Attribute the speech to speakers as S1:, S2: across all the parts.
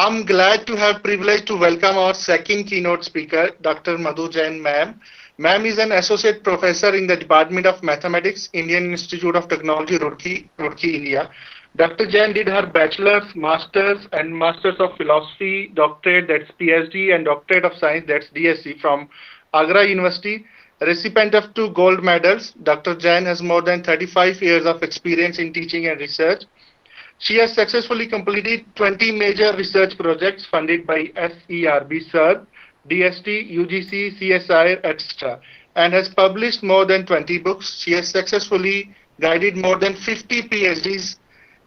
S1: I'm glad to have privilege to welcome our second keynote speaker, Dr. Madhu Jain, ma'am. Ma'am is an associate professor in the Department of Mathematics, Indian Institute of Technology, Roorkee, India. Dr. Jain did her bachelor's, master's, and master's of philosophy, doctorate, that's PhD, and doctorate of science, that's DSc, from Agra University. Recipient of 2 gold medals, Dr. Jain has more than 35 years of experience in teaching and research. She has successfully completed 20 major research projects funded by SERB, SERB, DST, UGC, CSIR, etc., and has published more than 20 books. She has successfully guided more than 50 PhDs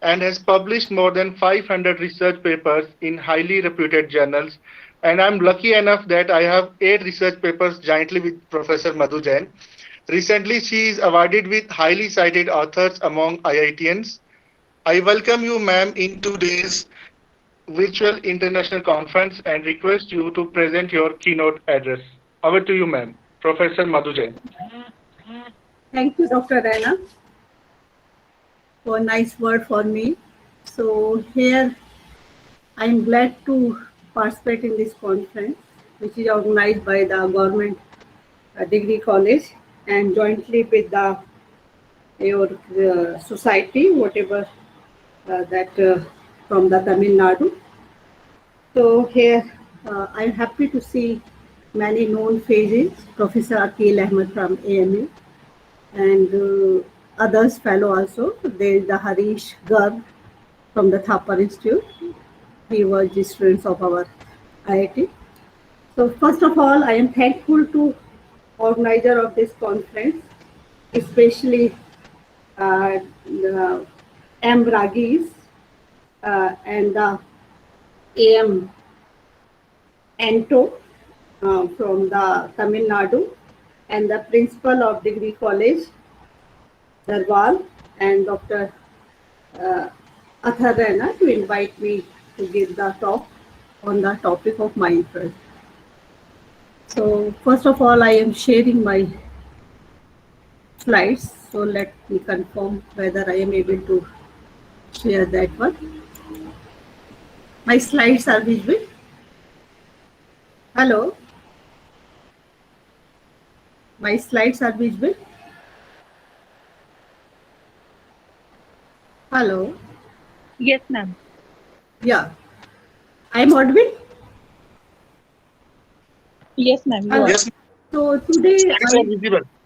S1: and has published more than 500 research papers in highly reputed journals. And I'm lucky enough that I have 8 research papers jointly with Professor Madhu Jain. Recently, she is awarded with highly cited authors among IITians. I welcome you, ma'am, in today's virtual international conference and request you to present your keynote address. Over to you, ma'am. Professor Madhu Jain.
S2: Thank you, Dr. Raina, for a nice word for me. So here, I'm glad to participate in this conference, which is organized by the Government Degree College and jointly with your society, whatever that from the Tamil Nadu. So here I'm happy to see many known faces, Professor Akil Ahmed from AMU and others fellow also. There is the Harish Garg from the Thapar Institute. He was the students of our IIT. So first of all, I am thankful to organizer of this conference, especially the M. Ragis and the AM Anto from the Tamil Nadu and the principal of Degree College, Darwal, and Dr. Athar Raina to invite me to give the talk on the topic of my interest. So first of all, I am sharing my slides. So let me confirm whether I am able to share that one. My slides are visible. Hello. My slides are visible. Hello.
S3: Yes, ma'am.
S2: Yeah. I am audible?
S3: Yes, ma'am.
S1: Yes.
S2: So today,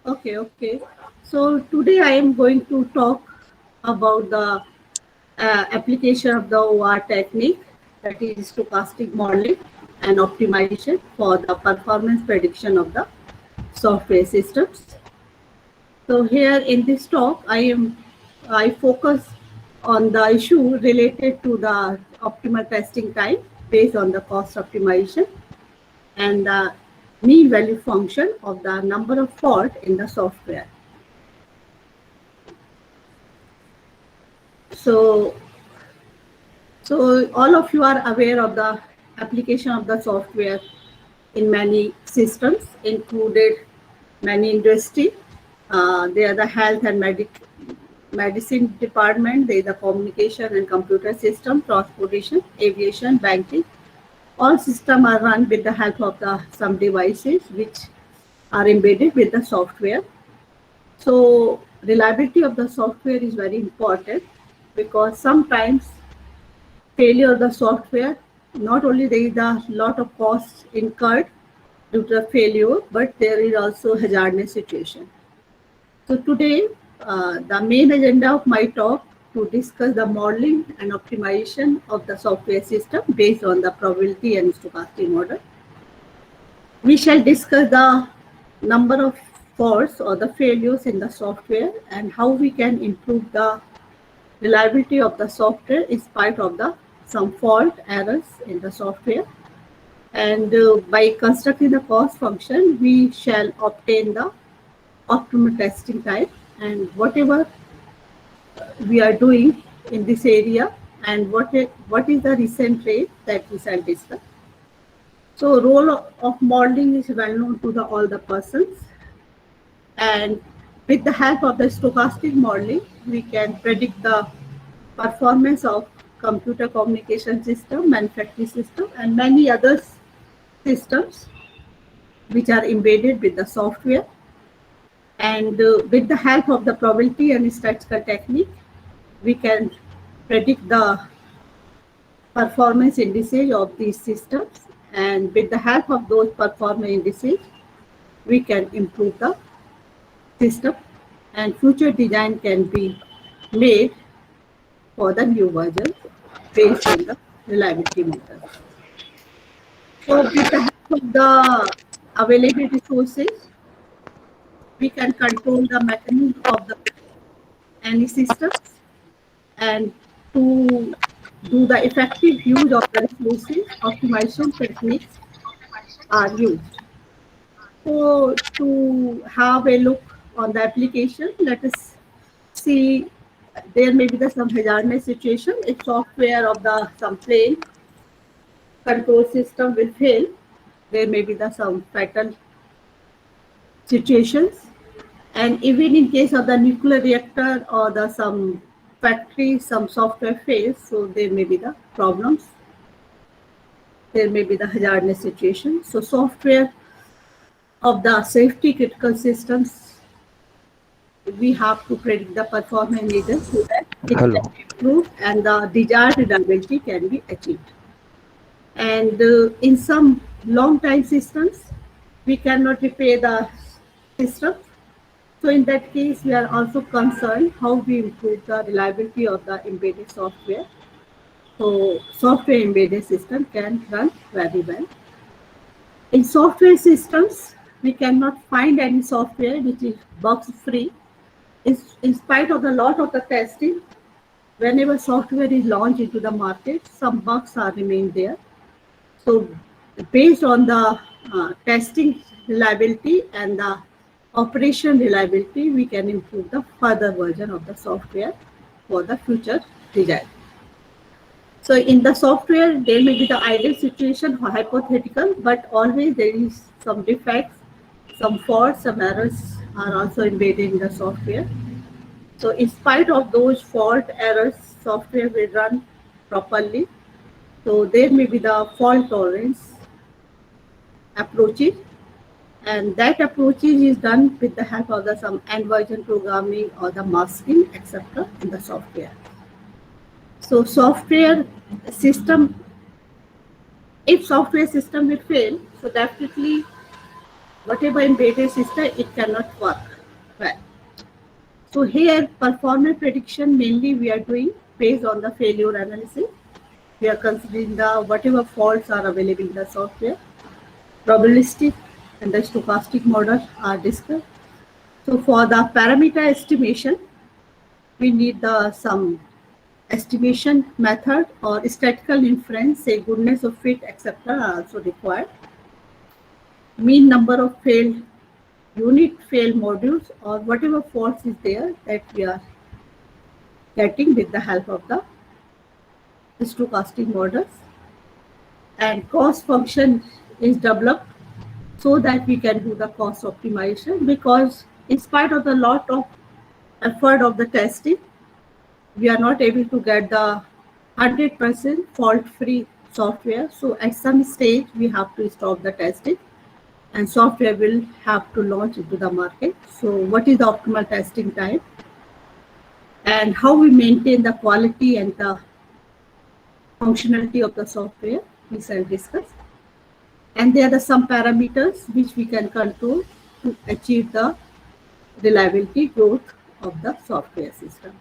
S2: okay. So today I am going to talk about the application of the OR technique, that is stochastic modeling and optimization for the performance prediction of the software systems. So here in this talk, I focus on the issue related to the optimal testing time based on the cost optimization and the mean value function of the number of faults in the software. So all of you are aware of the application of the software in many systems, included many industry. They are the health and medicine department, they are the communication and computer system, transportation, aviation, banking. All systems are run with the help of some devices which are embedded with the software. So reliability of the software is very important because sometimes failure of the software, not only there is a lot of costs incurred due to the failure, but there is also hazardous situation. So today, the main agenda of my talk to discuss the modeling and optimization of the software system based on the probability and stochastic model. We shall discuss the number of faults or the failures in the software and how we can improve the reliability of the software in spite of some fault errors in the software. And by constructing the cost function, we shall obtain the optimal testing time and whatever we are doing in this area and what is the recent rate that we shall discuss. So role of modeling is well known to all the persons, and with the help of the stochastic modeling, we can predict the performance of computer communication system, manufacturing system, and many other systems which are embedded with the software. And with the help of the probability and statistical technique, we can predict the performance indices of these systems. And with the help of those performance indices, we can improve the system, and future design can be made for the new version based on the reliability method. So with the help of the available resources, we can control the mechanism of the any systems, and to do the effective use of the resources, optimization techniques are used. So to have a look on the application, let us see there may be some hazardous situation. If software of the some plane control system will fail, there may be some fatal situations. And even in case of the nuclear reactor or the some factory, some software fails, so there may be the problems. There may be the hazardous situation. So software of the safety critical systems, we have to predict the performance needed so that it can be improved and the desired reliability can be achieved. And in some long time systems, we cannot repair the system. So in that case, we are also concerned how we improve the reliability of the embedded software. So software embedded system can run very well. In software systems, we cannot find any software which is bug free. In spite of a lot of the testing, whenever software is launched into the market, some bugs are remain there. So based on the testing reliability and the operation reliability, we can improve the further version of the software for the future design. So in the software, there may be the ideal situation or hypothetical, but always there is some defects, some faults, some errors are also embedded in the software. So in spite of those fault errors, software will run properly. So there may be the fault tolerance approaches, and that approaches is done with the help of the some end version programming or the masking, etc. in the software. So software system, if software system will fail, so definitely whatever embedded system, it cannot work well. So here performance prediction mainly we are doing based on the failure analysis. We are considering the whatever faults are available in the software. Probabilistic and the stochastic model are discussed. So for the parameter estimation, we need some estimation method or statistical inference, say goodness of fit, etc. are also required. Mean number of failed unit failed modules or whatever faults is there that we are getting with the help of the stochastic models. And cost function is developed so that we can do the cost optimization, because in spite of the lot of effort of the testing, we are not able to get the 100% fault-free software. So at some stage, we have to stop the testing and software will have to launch into the market. So what is the optimal testing time and how we maintain the quality and the functionality of the software, we shall discuss. And there are some parameters which we can control to achieve the reliability growth of the software system.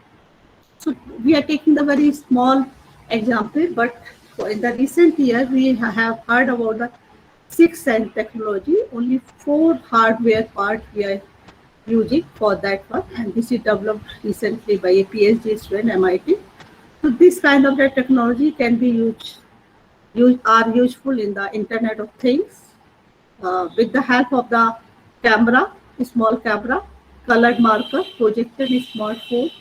S2: So we are taking the very small example, but in the recent year, we have heard about the 6th-sense technology. Only 4 hardware parts we are using for that one, and this is developed recently by a PhD student MIT. So this kind of the technology can be useful in the Internet of Things with the help of the camera, small camera, colored marker, projected smartphone.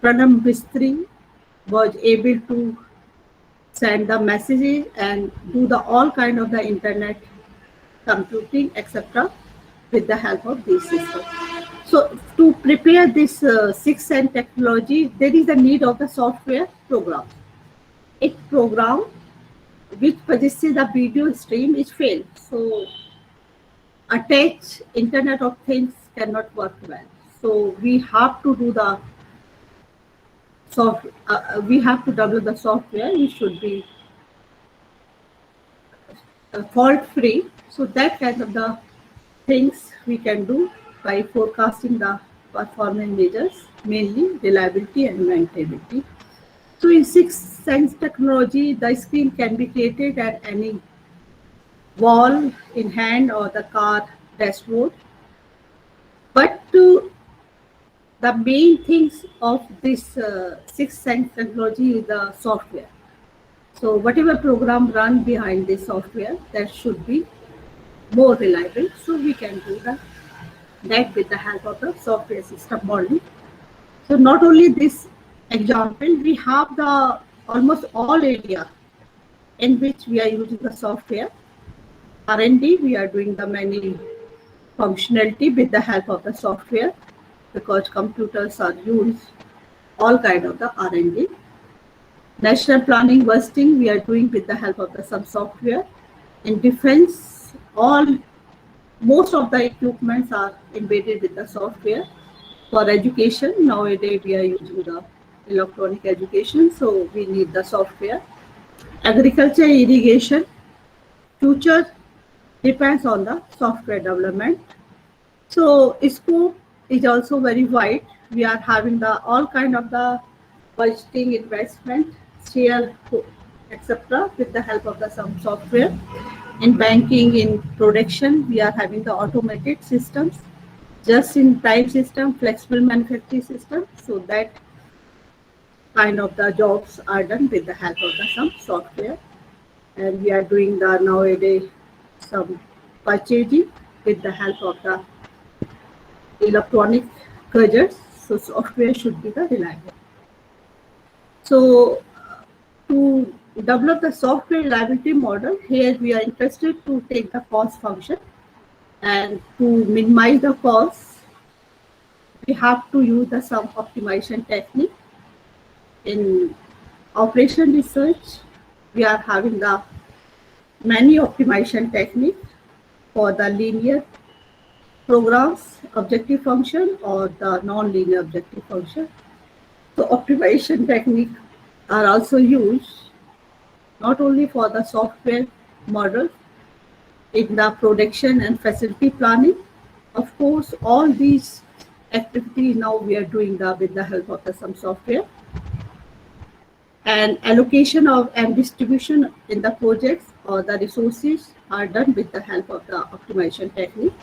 S2: Pranam Mistry was able to send the messages and do the all kind of the internet computing, etc. with the help of these systems. So to prepare this 6th Sense technology, there is a need of the software program. A program which possesses the video stream is failed. So attached Internet of Things cannot work well. So we have to do the we have to develop the software. It should be fault free. So that kind of the things we can do by forecasting the performance measures, mainly reliability and maintainability. So in 6th Sense technology, the screen can be created at any wall, in hand, or the car dashboard. But the main things of this 6th Sense technology is the software. So whatever program run behind this software, that should be more reliable. So we can do that with the help of the software system modeling. So not only this example, we have the almost all area in which we are using the software. R&D, we are doing the many functionality with the help of the software, because computers are used all kind of the R&D. National planning budgeting, we are doing with the help of the some software. In defense, most of the equipments are embedded with the software. For education, nowadays we are using the electronic education, so we need the software. Agriculture, irrigation, future depends on the software development. So scope is also very wide. We are having the all kind of the budgeting, investment, share, etc. with the help of the some software. In banking, in production, we are having the automated systems, just-in-time system, flexible manufacturing system. So that kind of the jobs are done with the help of the some software. And we are doing the nowadays some purchasing with the help of the electronic gadgets. So software should be the reliable. So to develop the software reliability model, here we are interested to take the cost function, and to minimize the cost, we have to use the some optimization technique. In operation research, we are having the many optimization techniques for the linear programs, objective function, or the non-linear objective function. So optimization techniques are also used not only for the software model, in the production and facility planning. Of course, all these activities now we are doing with the help of some software. And allocation of and distribution in the projects or the resources are done with the help of the optimization technique.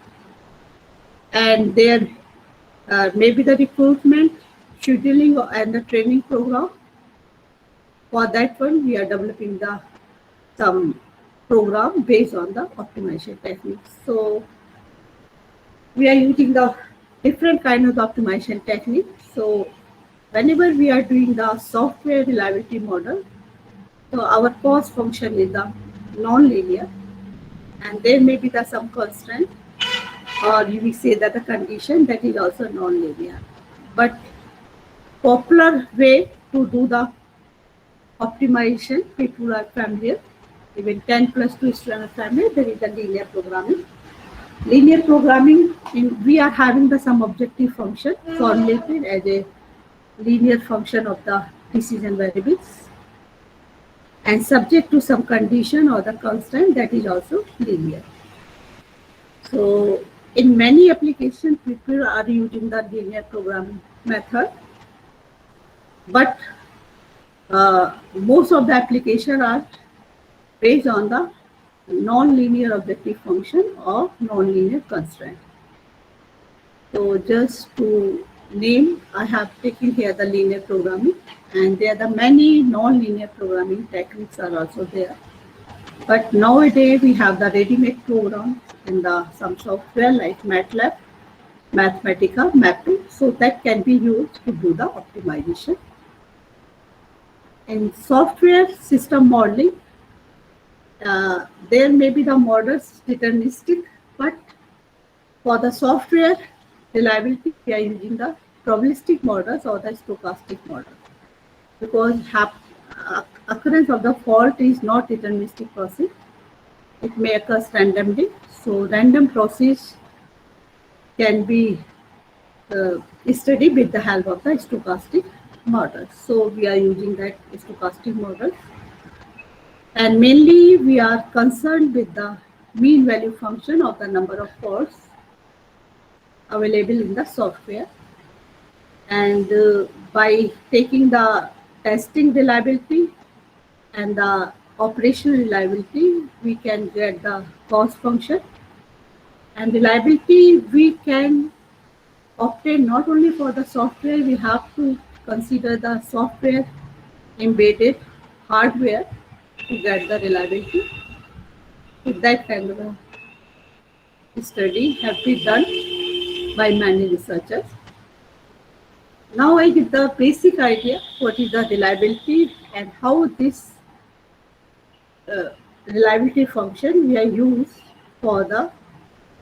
S2: And there may be the recruitment, scheduling, and the training program. For that one, we are developing some program based on the optimization techniques. So we are using the different kind of optimization techniques. So whenever we are doing the software reliability model, so our cost function is the non-linear, and there may be some constraint, or you will say that the condition that is also non-linear. But popular way to do the optimization, people are familiar. Even 10 plus 2 student family, there is a linear programming. Linear programming, we are having the some objective function formulated as a linear function of the decision variables, and subject to some condition or the constraint that is also linear. So in many applications, people are using the linear programming method, but most of the applications are based on the non-linear objective function or non-linear constraint. So just to name, I have taken here the linear programming, and there are the many non-linear programming techniques are also there. But nowadays we have the ready-made program in some software like MATLAB, Mathematica, Mapping, so that can be used to do the optimization. In software system modeling, there may be the models deterministic, but for the software reliability, we are using the probabilistic models or the stochastic model, because occurrence of the fault is not deterministic process. It may occur randomly. So random process can be studied with the help of the stochastic model. So we are using that stochastic model. And mainly we are concerned with the mean value function of the number of faults available in the software. And by taking the testing reliability and the operational reliability, we can get the cost function. And reliability we can obtain not only for the software, we have to consider the software embedded hardware to get the reliability. So that kind of a study have been done by many researchers. Now I give the basic idea what is the reliability and how this reliability function we are used for the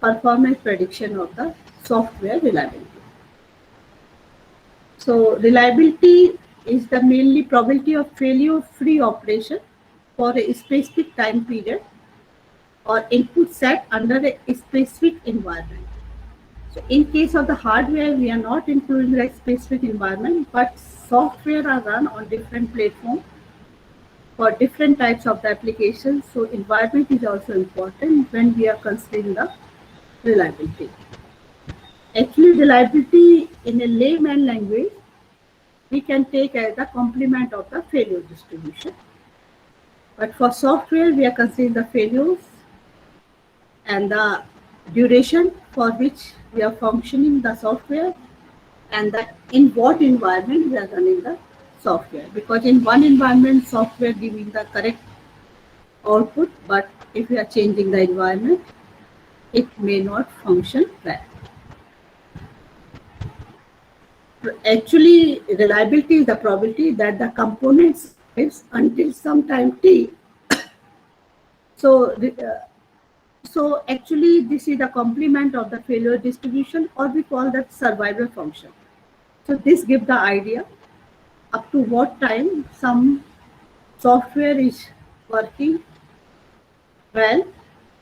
S2: performance prediction of the software reliability. So reliability is the mainly probability of failure-free operation for a specific time period or input set under a specific environment. So in case of the hardware, we are not including the specific environment, but software are run on different platforms for different types of the applications. So environment is also important when we are considering the reliability. Actually, reliability in a layman language, we can take as the complement of the failure distribution. But for software, we are considering the failures and the duration for which we are functioning the software, and that in what environment we are running the software. Because in one environment, software giving the correct output, but if we are changing the environment, it may not function well. Actually, reliability is the probability that the component survives until some time t. So actually, this is the complement of the failure distribution, or we call that survival function. So this gives the idea up to what time some software is working well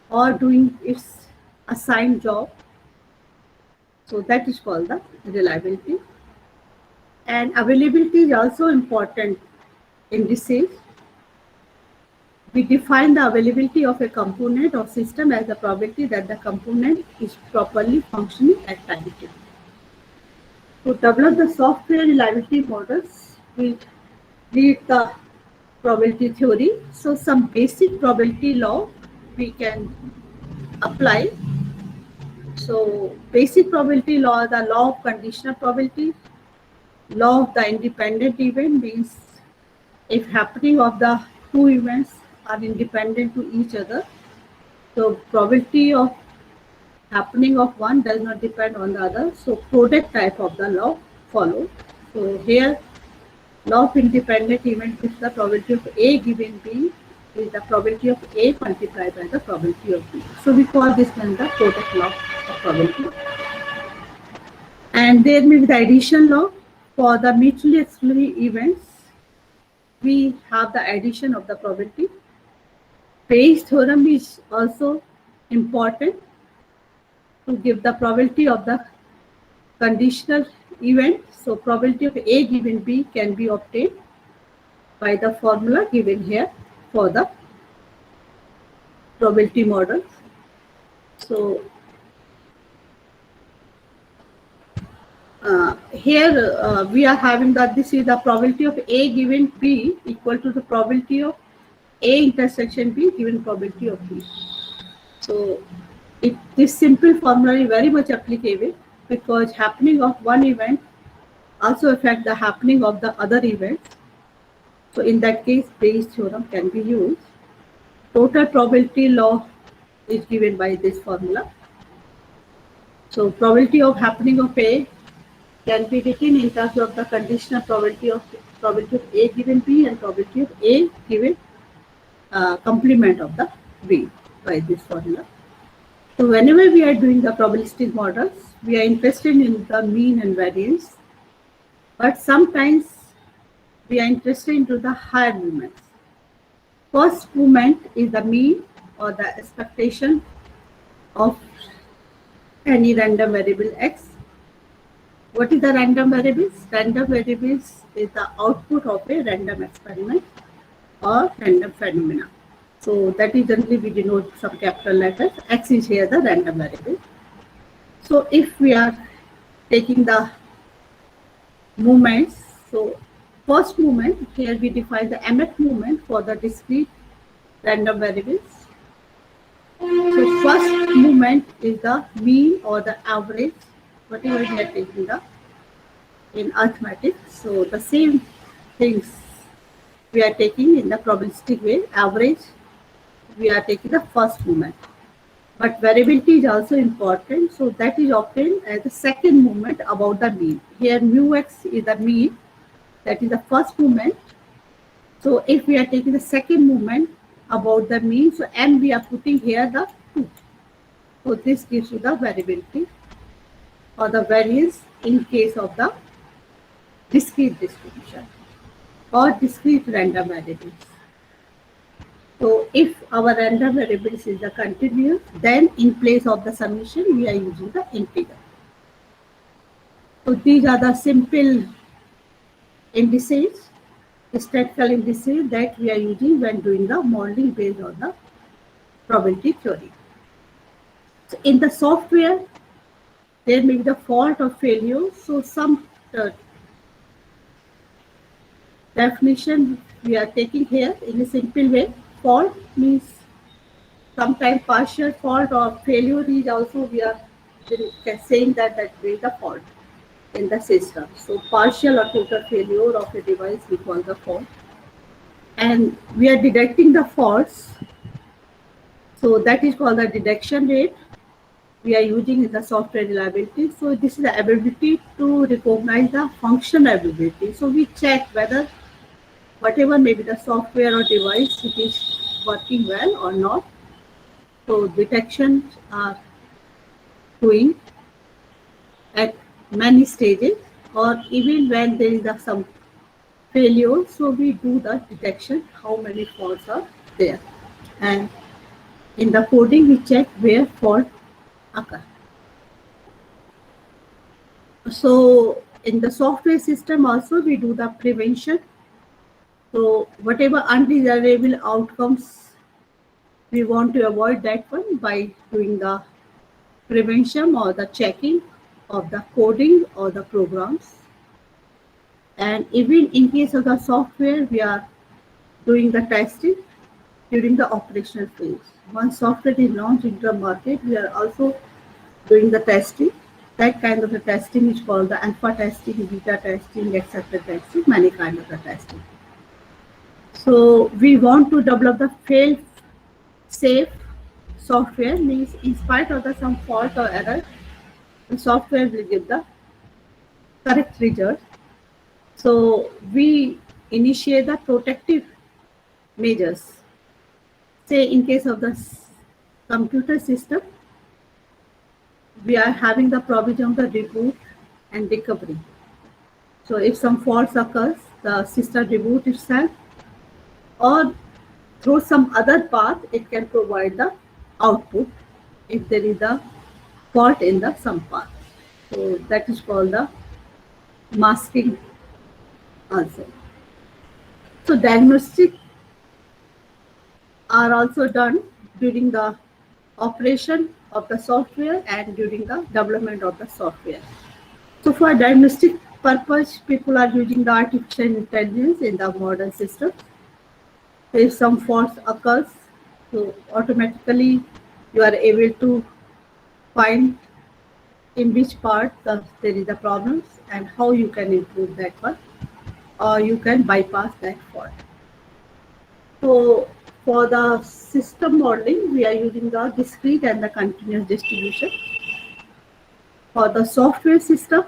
S2: or doing its assigned job. So that is called the reliability. And availability is also important in this case. We define the availability of a component or system as the probability that the component is properly functioning at time t. To develop the software reliability models, we read the probability theory. So some basic probability law we can apply. So basic probability law, the law of conditional probability, law of the independent event means if happening of the two events are independent to each other, so probability of happening of one does not depend on the other. So product type of the law follows. So here law of independent event is the probability of A given B is the probability of A multiplied by the probability of B. So we call this one the product law of probability. And there may be the addition law. For the mutually exclusive events, we have the addition of the probability. Bayes' theorem is also important to give the probability of the conditional event. So probability of A given B can be obtained by the formula given here for the probability model. So here we are having that this is the probability of A given B equal to the probability of A intersection B given probability of B. So this simple formula is very much applicable because happening of one event also affect the happening of the other events. So in that case, Bayes' theorem can be used. Total probability law is given by this formula. So probability of happening of A can be written in terms of the conditional probability of A given B and probability of A given complement of the B by this formula. So whenever we are doing the probabilistic models, we are interested in the mean and variance, but sometimes we are interested into the higher movements. First movement is the mean or the expectation of any random variable x. What is the random variables? Random variables is the output of a random experiment or random phenomena. So that is generally we denote some capital letters. X is here the random variable. So if we are taking the movements, so first movement, here we define the mth movement for the discrete random variables. So first movement is the mean or the average, whatever we are taking the in arithmetic. So the same things we are taking in the probabilistic way, average, we are taking the first movement. But variability is also important. So that is obtained as the second movement about the mean. Here mu x is the mean, that is the first movement. So if we are taking the second movement about the mean, so m we are putting here the 2. So this gives you the variability or the variance in case of the discrete distribution or discrete random variables. So if our random variables is the continuous, then in place of the summation, we are using the integer. So these are the simple indices, statistical indices that we are using when doing the modeling based on the probability theory. So in the software, there may be the fault or failure. So some definition we are taking here in a simple way. Fault means sometimes partial fault or failure is also we are saying that there is a fault in the system. So partial or total failure of a device we call the fault. And we are detecting the faults. So that is called the detection rate. We are using in the software reliability. So this is the ability to recognize the function ability. So we check whether whatever may be the software or device, it is working well or not. So detections are doing at many stages, or even when there is some failure, so we do the detection, how many faults are there. And in the coding, we check where fault occur. So in the software system also, we do the prevention. So whatever undesirable outcomes, we want to avoid that one by doing the prevention or the checking of the coding or the programs. And even in case of the software, we are doing the testing during the operational phase. Once software is launched into the market, we are also doing the testing. That kind of the testing is called the alpha testing, beta testing, etc. testing, many kinds of the testing. So we want to develop the fail-safe software, means in spite of the some fault or error, the software will give the correct result. So we initiate the protective measures. Say in case of the computer system, we are having the provision of the reboot and recovery. So if some faults occurs, the system reboot itself, or through some other path, it can provide the output if there is a fault in the some path. So that is called the masking also. So diagnostics are also done during the operation of the software and during the development of the software. So for diagnostic purpose, people are using the artificial intelligence in the modern system. If some faults occurs, so automatically you are able to find in which part there is the problems and how you can improve that one, or you can bypass that fault. So for the system modeling, we are using the discrete and the continuous distribution. For the software system,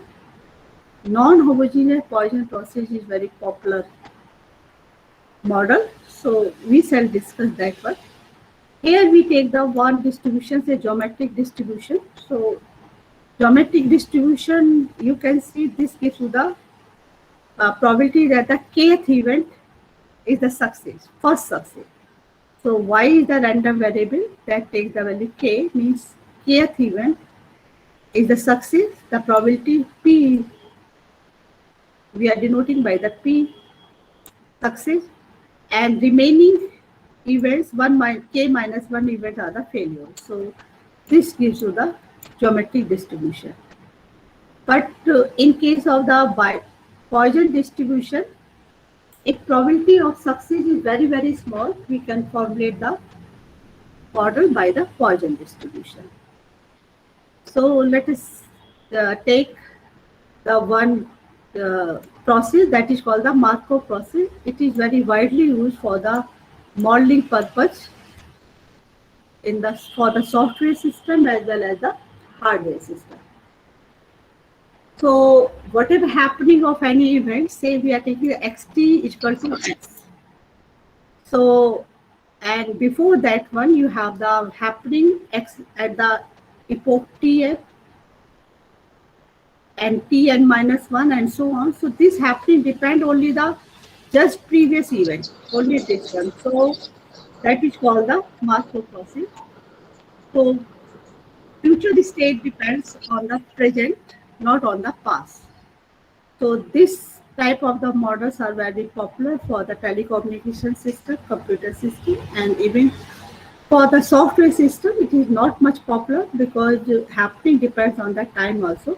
S2: non-homogeneous Poisson process is very popular model. So we shall discuss that one. Here we take the one distribution, say geometric distribution. So geometric distribution, you can see this gives you the probability that the kth event is the success, first success. So y is the random variable that takes the value k, means kth event is the success. The probability p we are denoting by the p success, and remaining events k minus 1 events are the failure. So this gives you the geometric distribution. But in case of the Poisson distribution, if probability of success is very, very small, we can formulate the model by the Poisson distribution. So let us take the one process that is called the Markov process. It is very widely used for the modeling purpose for the software system as well as the hardware system. So whatever happening of any event, say we are taking the xt equal to x. So, and before that one, you have the happening x at the epoch tf and tn minus 1 and so on. So this happening depend only the just previous event, only this one. So that is called the Markov process. So future state depends on the present, not on the past. So this type of the models are very popular for the telecommunication system, computer system, and even for the software system, it is not much popular because happening depends on the time also.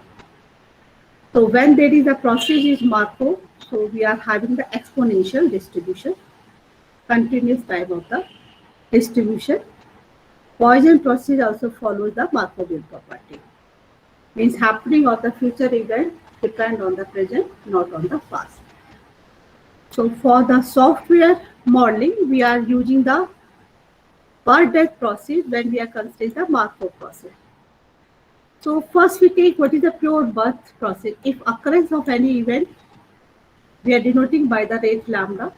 S2: So when there is a process is Markov, so we are having the exponential distribution, continuous type of the distribution. Poisson process also follows the Markovian property. Means happening of the future event depend on the present, not on the past. So for the software modeling, we are using the birth-death process when we are considering the Markov process. So first we take what is the pure birth process. If occurrence of any event, we are denoting by the rate lambda.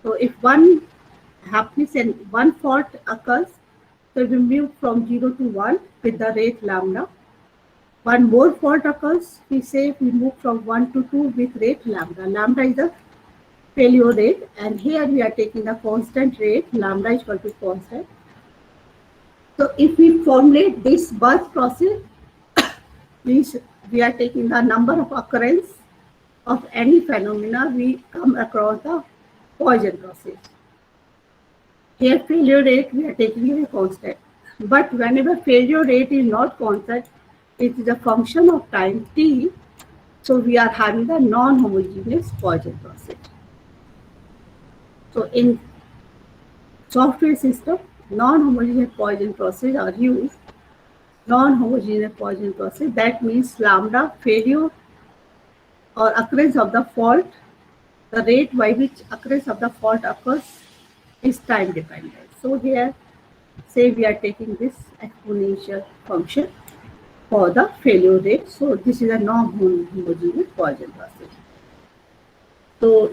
S2: So if one happens and one fault occurs, so we move from 0 to 1 with the rate lambda. One more fault occurs, we say we move from 1 to 2 with rate lambda. Lambda is the failure rate, and here we are taking the constant rate, lambda is equal to constant. So if we formulate this birth process, means we are taking the number of occurrence of any phenomena we come across the Poisson process. Here failure rate we are taking a constant, but whenever failure rate is not constant, it is a function of time t, so we are having the non-homogeneous Poisson process. So in software system, non-homogeneous Poisson process are used. Non-homogeneous Poisson process, that means lambda failure or occurrence of the fault, the rate by which occurrence of the fault occurs is time dependent. So here, say we are taking this exponential function for the failure rate. So this is a non-homogeneous Poisson process. So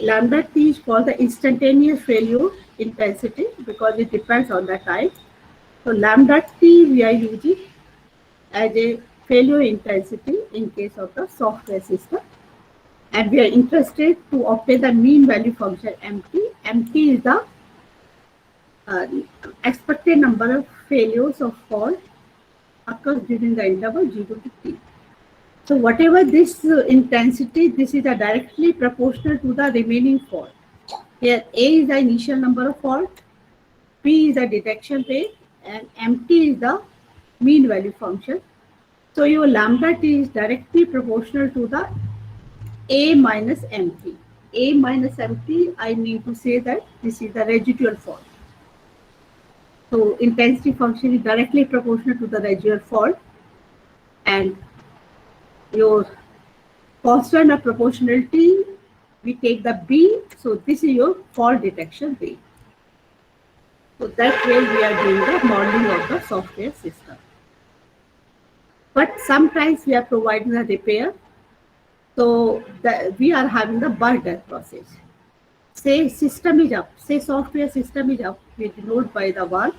S2: lambda t is called the instantaneous failure intensity because it depends on the time. So lambda t we are using as a failure intensity in case of the software system, and we are interested to obtain the mean value function mt. Mt is the expected number of failures of fault occurs during the interval 0 to t. So whatever this intensity, this is directly proportional to the remaining fault. Here A is the initial number of fault, P is the detection rate, and mt is the mean value function. So your lambda t is directly proportional to the A minus mt. A minus mt, I mean to say that this is the residual fault. So intensity function is directly proportional to the residual fault, and your constant of proportionality, we take the B, so this is your fault detection rate. So that way we are doing the modeling of the software system. But sometimes we are providing a repair, so we are having the birth-death process. Say system is up, say software system is up, we denote by the 1.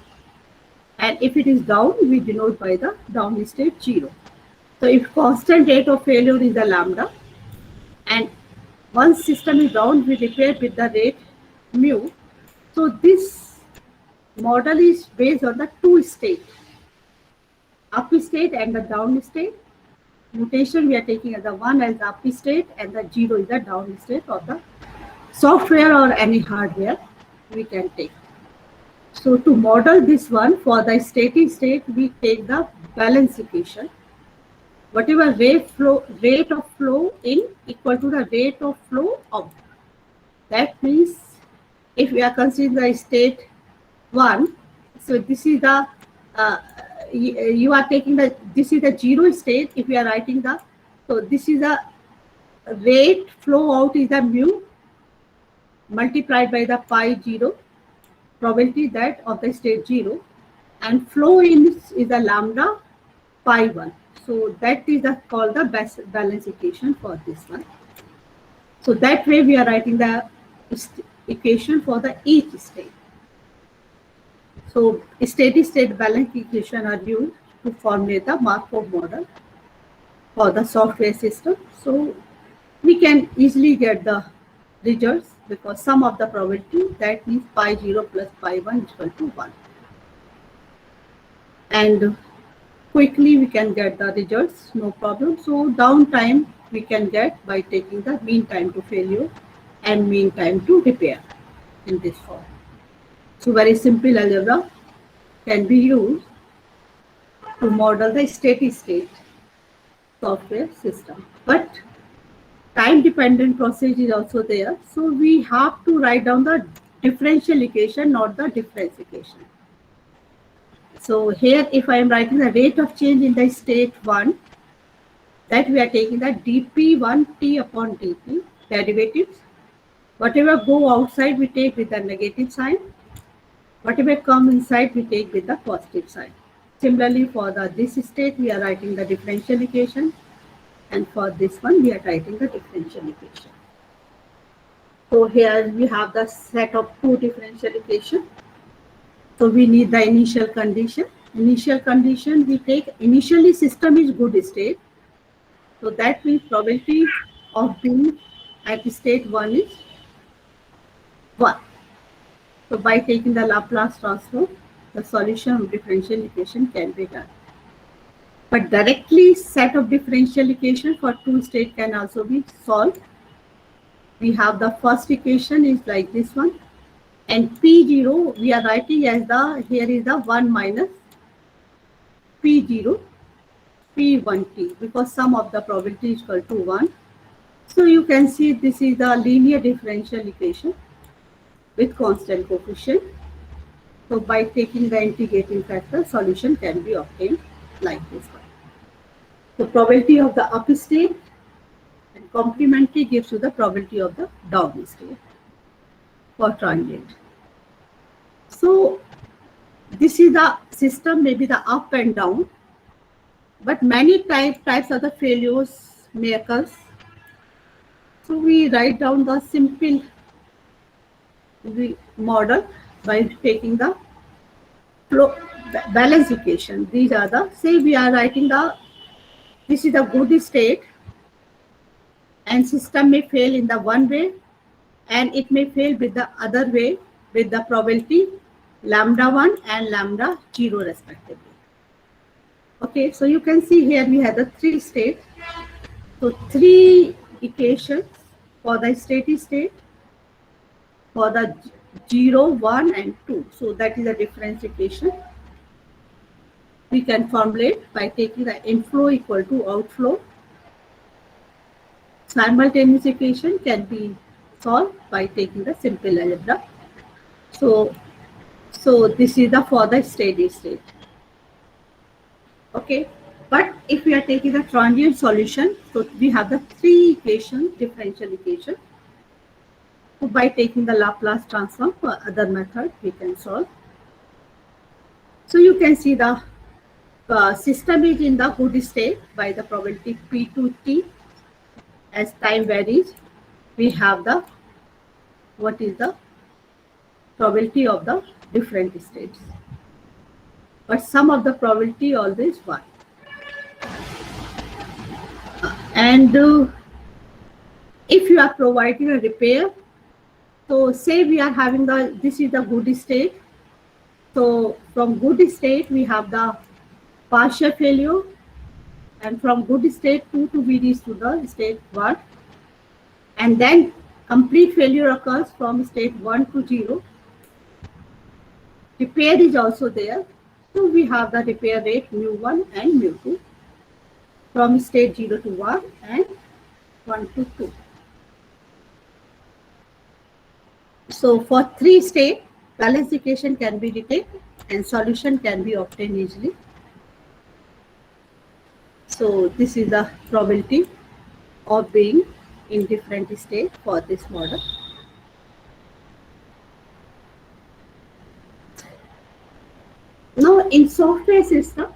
S2: And if it is down, we denote by the down state 0. So if constant rate of failure is the lambda, and once system is down, we repair with the rate mu. So this model is based on the two state, up state and the down state. Mutation we are taking as the one as the up state and the 0 is the down state of the software or any hardware we can take. So to model this one for the steady state, we take the balance equation. Whatever rate of flow in equal to the rate of flow out. That means if we are considering the state 1, so this is the you are taking the, this is the 0 state. If we are writing the, so this is the rate flow out is the mu multiplied by the pi 0 probability that of the state 0, and flow in is the lambda pi 1. So that is the called the balance equation for this one. So that way we are writing the equation for the each state. So steady state balance equation are used to formulate the Markov model for the software system. So we can easily get the results because sum of the probability, that means pi 0 plus pi 1 is equal to 1. And quickly we can get the results, no problem. So downtime we can get by taking the mean time to failure and mean time to repair in this form. So very simple algebra can be used to model the steady state software system. But time dependent process is also there. So we have to write down the differential equation, not the difference equation. So here if I am writing the rate of change in the state 1, that we are taking the dp1t upon dt derivatives. Whatever go outside we take with the negative sign. Whatever come inside we take with the positive sign. Similarly for this state we are writing the differential equation, and for this one we are writing the differential equation. So here we have the set of two differential equations. So we need the initial condition. Initial condition we take, initially system is good state. So that means probability of being at state 1 is 1. So by taking the Laplace transform, the solution of differential equation can be done. But directly set of differential equation for two state can also be solved. We have the first equation is like this one, and P0 we are writing as the, here is the 1 minus P0 P1t because sum of the probability is equal to 1. So you can see this is the linear differential equation with constant coefficient. So by taking the integrating factor, solution can be obtained like this one. The probability of the up state and complementary gives you the probability of the down state for transient. So this is the system, maybe the up and down, but many types of the failures may occur. So we write down the simple model by taking the flow balance equation. These are the, say we are writing the, this is the good state and system may fail in the one way and it may fail with the other way with the probability lambda 1 and lambda 0 respectively. Okay, so you can see here we have the three states. So three equations for the steady state, for the 0, 1 and 2. So that is a difference equation. We can formulate by taking the inflow equal to outflow. Simultaneous equation can be solved by taking the simple algebra. So this is the for the steady state. Okay, but if we are taking the transient solution, so we have the three equations, differential equation. So by taking the Laplace transform or other method, we can solve. So you can see the system is in the good state by the probability P2T. As time varies, we have the, what is the probability of the different states. but sum of the probability always 1. And if you are providing a repair, so say we are having this is the good state. So from good state, we have the partial failure, and from good state 2 to we reach to the state 1. And then complete failure occurs from state 1 to 0. Repair is also there. So we have the repair rate mu1 and mu2 from state 0 to 1 and 1 to 2. So for 3 state, balance equation can be written and solution can be obtained easily. So this is the probability of being in different state for this model. Now in software system,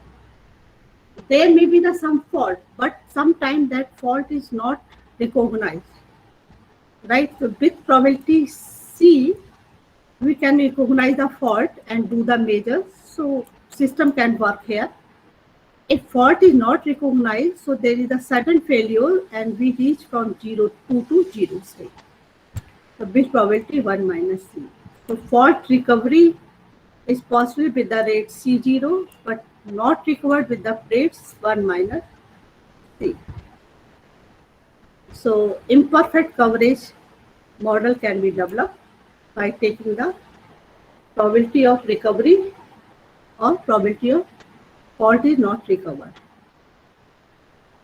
S2: there may be some fault, but sometimes that fault is not recognized, right? So with probability C, we can recognize the fault and do the measures. So system can work here. If fault is not recognized, so there is a sudden failure and we reach from 0 to 0 state. So bit probability 1 minus C. So fault recovery is possible with the rate C0, but not recovered with the rates 1 minus C. So imperfect coverage model can be developed by taking the probability of recovery or probability of fault is not recovered.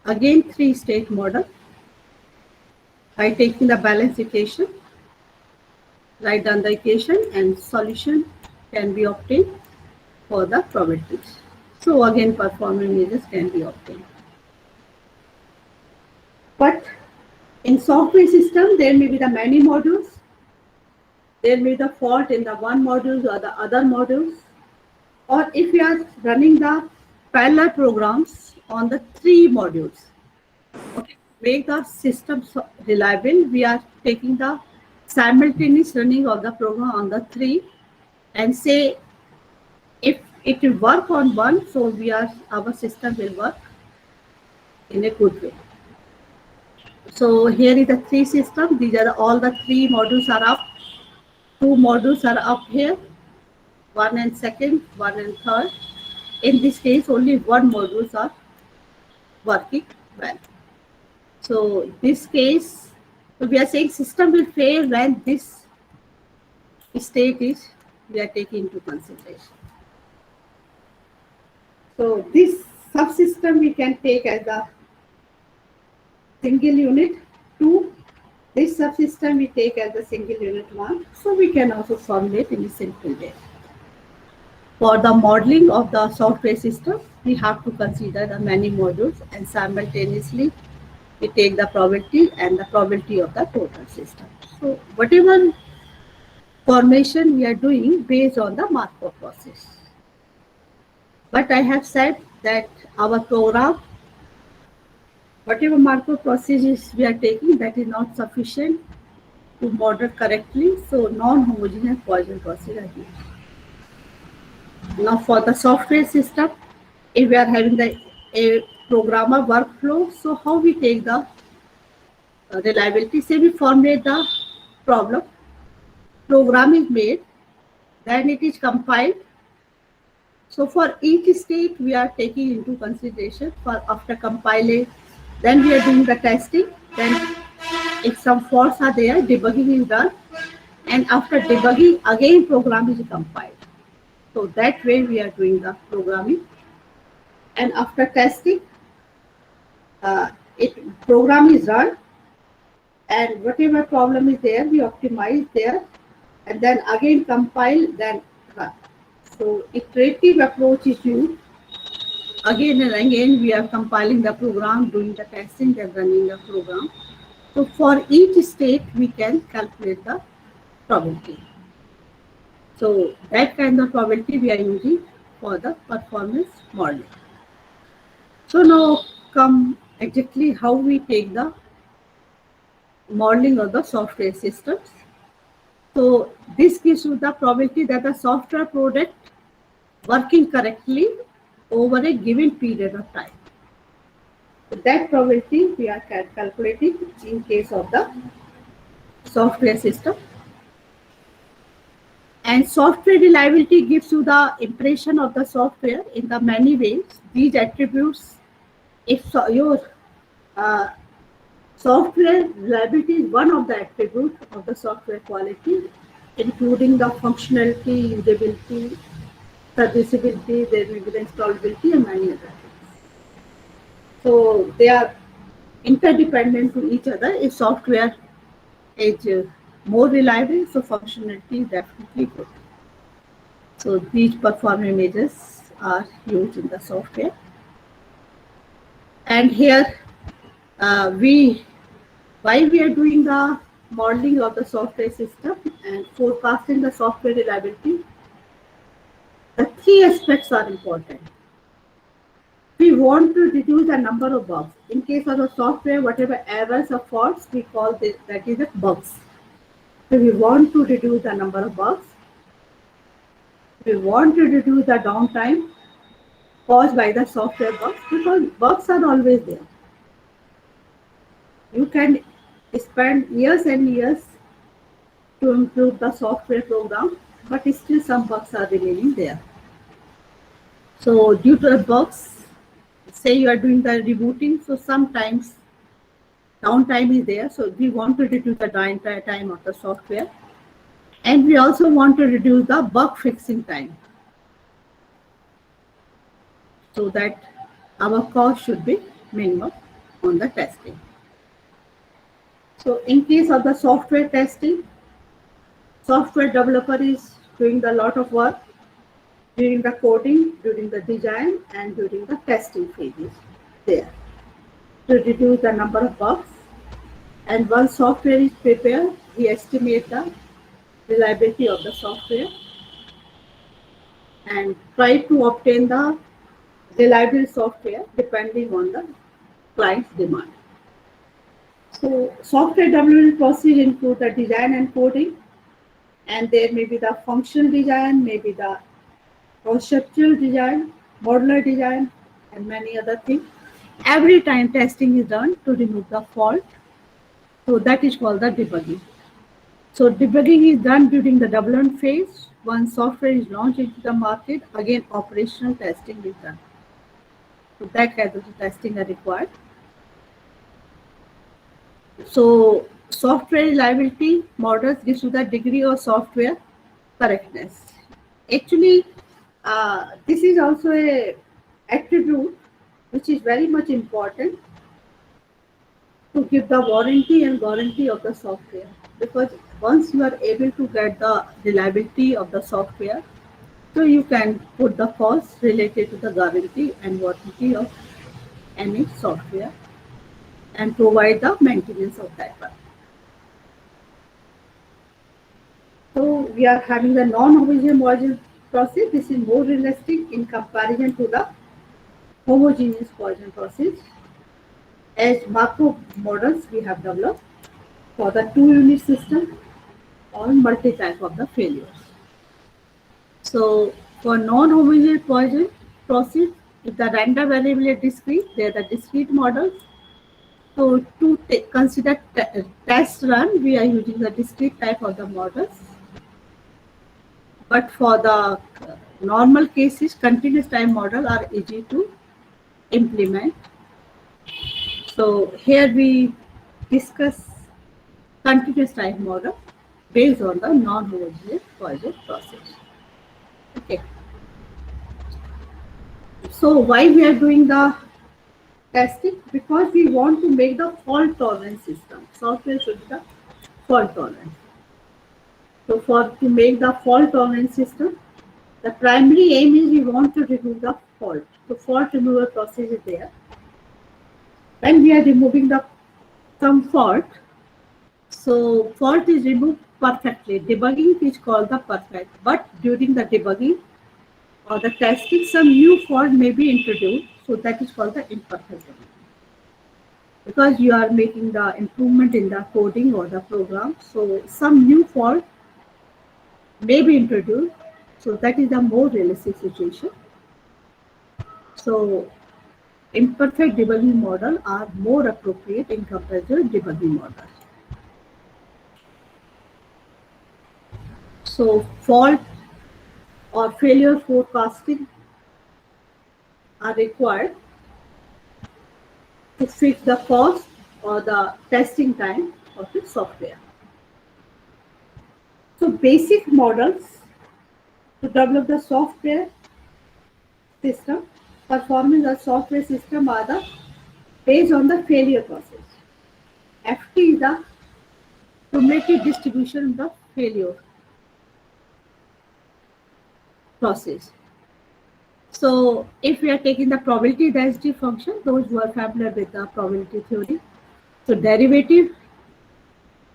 S2: Again, 3-state model. By taking the balance equation, write down the equation and solution can be obtained for the probabilities. So again, performance measures can be obtained. But in software system, there may be the many modules. There may be the fault in the one module or the other modules. Or if we are running the parallel programs on the 3 modules, okay, make the system reliable, we are taking the simultaneous running of the program on the 3 and say if it will work on one, so our system will work in a good way. So here is the 3 system. These are all the 3 modules are up. 2 modules are up here. 1 and 2nd, 1 and 3rd. In this case, only 1 modules are working well. So this case, so we are saying system will fail when this state is we are taking into consideration. So this subsystem we can take as a single unit 2. This subsystem we take as a single unit 1. So we can also formulate in a simple way. For the modeling of the software system, we have to consider the many modules and simultaneously we take the probability and the probability of the total system. So whatever formation we are doing based on the Markov process. But I have said that our program, whatever Markov processes we are taking, that is not sufficient to model correctly. So non-homogeneous Poisson process are used. Now for the software system, if we are having a programmer workflow, so how we take the reliability? Say we formulate the problem, program is made, then it is compiled. So for each state we are taking into consideration for after compiling, then we are doing the testing, then if some faults are there, debugging is done, and after debugging again program is compiled. So that way we are doing the programming, and after testing, program is run, and whatever problem is there, we optimize there, and then again compile, then run. So iterative approach is used. Again and again we are compiling the program, doing the testing, then running the program. So for each state we can calculate the probability. So that kind of probability we are using for the performance modeling. So now come exactly how we take the modeling of the software systems. So this gives you the probability that the software product working correctly over a given period of time. So that probability we are calculating in case of the software system. And software reliability gives you the impression of the software in the many ways. These attributes, if your software reliability is one of the attributes of the software quality, including the functionality, usability, serviceability, there may be the installability and many other things. So they are interdependent to each other. If software is more reliable, so functionality is definitely good. So these performance measures are used in the software. And here why we are doing the modeling of the software system and forecasting the software reliability, the three aspects are important. We want to reduce the number of bugs. In case of the software, whatever errors or faults, we call this, that is the bugs. So we want to reduce the number of bugs. We want to reduce the downtime caused by the software bugs, because bugs are always there. You can spend years and years to improve the software program, but still some bugs are remaining there. So due to the bugs, say you are doing the rebooting, so sometimes downtime is there. So we want to reduce the downtime of the software. And we also want to reduce the bug fixing time, so that our cost should be minimum on the testing. So in case of the software testing, software developer is doing a lot of work during the coding, during the design, and during the testing phases there to reduce the number of bugs. And once software is prepared, we estimate the reliability of the software and try to obtain the reliable software depending on the client's demand. So software development process include the design and coding, and there may be the functional design, maybe the conceptual design, modular design, and many other things. Every time testing is done to remove the fault. So that is called the debugging. So debugging is done during the development phase. Once software is launched into the market, again operational testing is done. So that kind of testing are required. So software reliability models gives you the degree of software correctness. Actually, this is also a attribute which is very much important to give the warranty and guarantee of the software, because once you are able to get the reliability of the software, so you can put the cost related to the guarantee and warranty of any software and provide the maintenance of that one. So we are having the non-homogeneous Poisson process. This is more realistic in comparison to the homogeneous Poisson process, as Markov models we have developed for the two-unit system on multi-type of the failures. So for non-homogeneous Poisson process, if the random variable is discrete, they are the discrete models. So to consider test run, we are using the discrete type of the models. But for the normal cases, continuous time model are easy to implement. So here we discuss continuous time model based on the non-homogeneous Poisson process. Okay. So why we are doing the testing? Because we want to make the fault tolerant system. Software should be the fault tolerant. So to make the fault tolerant system, the primary aim is we want to remove the fault. So fault removal process is there. When we are removing some fault, so fault is removed perfectly. Debugging is called the perfect. But during the debugging or the testing, some new fault may be introduced. So that is called the imperfect. Because you are making the improvement in the coding or the program, so some new fault may be introduced. So that is a more realistic situation. So imperfect debugging model are more appropriate in comparison to debugging model. So fault or failure forecasting are required to fix the cost or the testing time of the software. So basic models to develop the software system, performance of software system are the based on the failure process. FT is the cumulative distribution of the failure process. So if we are taking the probability density function, those who are familiar with the probability theory, so derivative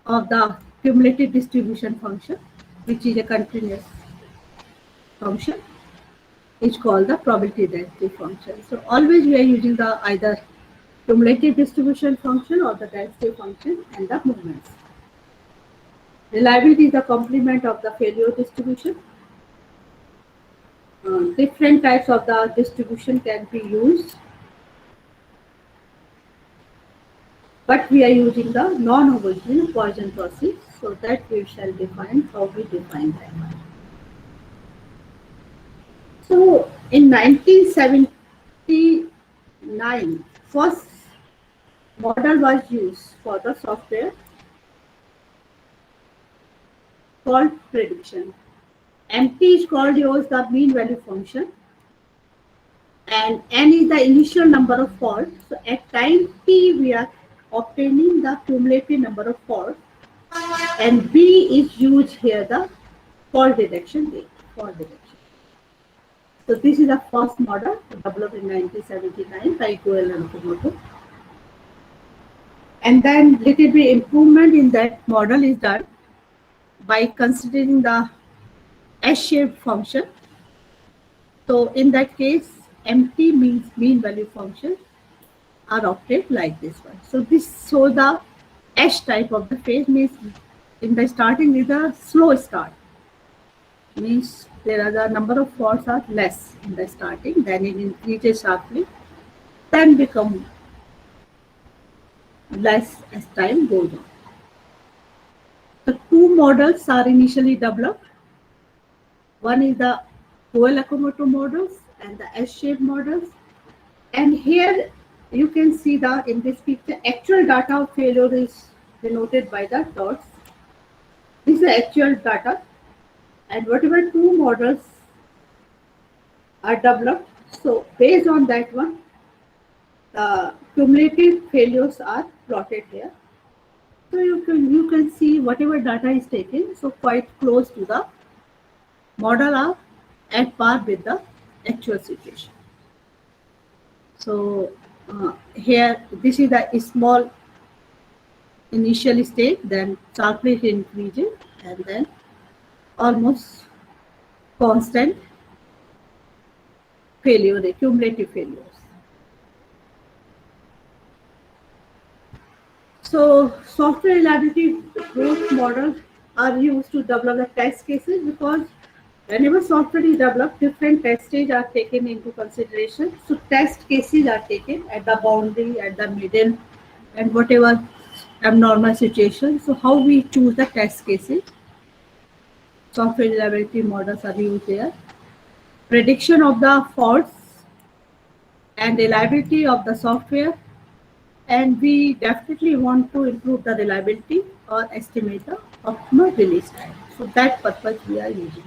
S2: of the cumulative distribution function, which is a continuous function, is called the probability density function. So always we are using the either cumulative distribution function or the density function and the movements. Reliability is the complement of the failure distribution. Different types of the distribution can be used, but we are using the non-homogeneous Poisson process, so that we shall define how we define that. So in 1979, first model was used for the software called prediction. MT is called as the mean value function, and N is the initial number of faults. So at time T, we are obtaining the cumulative number of faults, and B is used here the fault detection rate. So this is the first model developed in 1979 by Goel and Okamoto. And then little bit improvement in that model is done by considering the S-shaped function. So in that case, MT means mean value function are obtained like this one. So this shows the S type of the phase, means in the starting with a slow start, means there are the number of faults are less in the starting, then it increases sharply, then become less as time goes on. The two models are initially developed. One is the Goel-Okamoto models and the S-shaped models. And here you can see the in this picture actual data of failure is denoted by the dots. This is the actual data, and whatever two models are developed, so based on that one, the cumulative failures are plotted here. So you can see whatever data is taken, so quite close to the model are at par with the actual situation. So here this is the small initial state, then sharply increasing, and then almost constant failure, the cumulative failures. So software reliability growth models are used to develop the test cases, because whenever software is developed, different test stages are taken into consideration. So test cases are taken at the boundary, at the middle, and whatever abnormal situation. So how we choose the test cases? Software reliability models are used there. Prediction of the faults and reliability of the software, and we definitely want to improve the reliability or estimate the optimal release time. So that purpose we are using